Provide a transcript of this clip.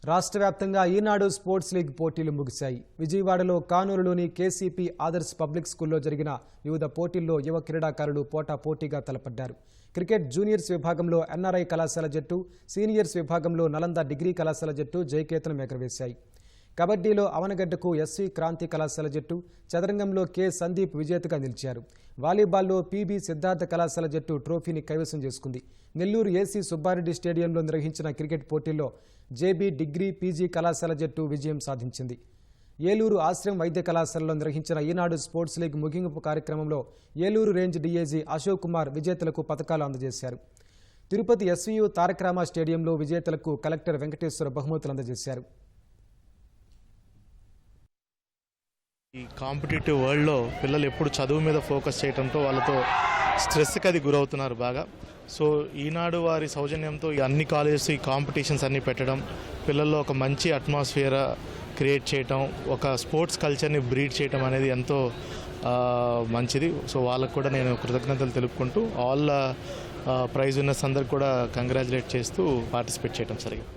రాష్ట్ర వ్యాప్తంగా ఈనాడు sports league పోటీలు ముగిశాయి. విజయవాడలో కానూరులోని కేసీపీ ఆదర్శ్ పబ్లిక్ స్కూల్లో జరిగిన వివిధ పోటీల్లో యువ క్రీడాకారులు పోటాపోటీగా తలపడ్డారు. క్రికెట్ జూనియర్స్ విభాగంలో ఎన్ఆర్ఐ కళాశాల జట్టు, సీనియర్స్ విభాగంలో నలంద డిగ్రీ కళాశాల జట్టు జయకేతనం ఎగరవేశాయి. కబడ్డీలో అవనగడ్డకు ఎస్వి క్రాంతి కళాశాల జట్టు, చదరంగంలో కె సందీప్ విజేతగా నిలిచారు. వాలీబాల్లో పీబీ సిద్ధార్థ కళాశాల జట్టు ట్రోఫీని కైవసం చేసుకుంది. నెల్లూరు ఏసీ సుబ్బారెడ్డి స్టేడియంలో నిర్వహించిన క్రికెట్ పోటీల్లో జేబీ డిగ్రీ పీజీ కళాశాల జట్టు విజయం సాధించింది. ఏలూరు ఆశ్రమ్ వైద్య కళాశాలలో నిర్వహించిన ఈనాడు స్పోర్ట్స్ లీగ్ ముగింపు కార్యక్రమంలో ఏలూరు రేంజ్ డీఐజీ అశోక్ కుమార్ విజేతలకు పతకాలు అందజేశారు. తిరుపతి ఎస్వీయు తారకరామ స్టేడియంలో విజేతలకు కలెక్టర్ వెంకటేశ్వర బహుమతులు అందజేశారు. ఈ కాంపిటేటివ్ వరల్డ్లో పిల్లలు ఎప్పుడు చదువు మీద ఫోకస్ చేయడంతో వాళ్ళతో స్ట్రెస్కి అది గురవుతున్నారు బాగా. సో ఈనాడు వారి సౌజన్యంతో అన్ని కాలేజెస్ ఈ కాంపిటీషన్స్ అన్నీ పెట్టడం, పిల్లల్లో ఒక మంచి అట్మాస్ఫియర్ క్రియేట్ చేయటం, ఒక స్పోర్ట్స్ కల్చర్ని బ్రీడ్ చేయటం అనేది ఎంతో మంచిది. సో వాళ్ళకు కూడా నేను కృతజ్ఞతలు తెలుపుకుంటూ ఆల్ ప్రైజ్ విన్నర్స్ అందరికి కూడా కంగ్రాచులేట్ చేస్తూ పార్టిసిపేట్ చేయడం జరిగింది.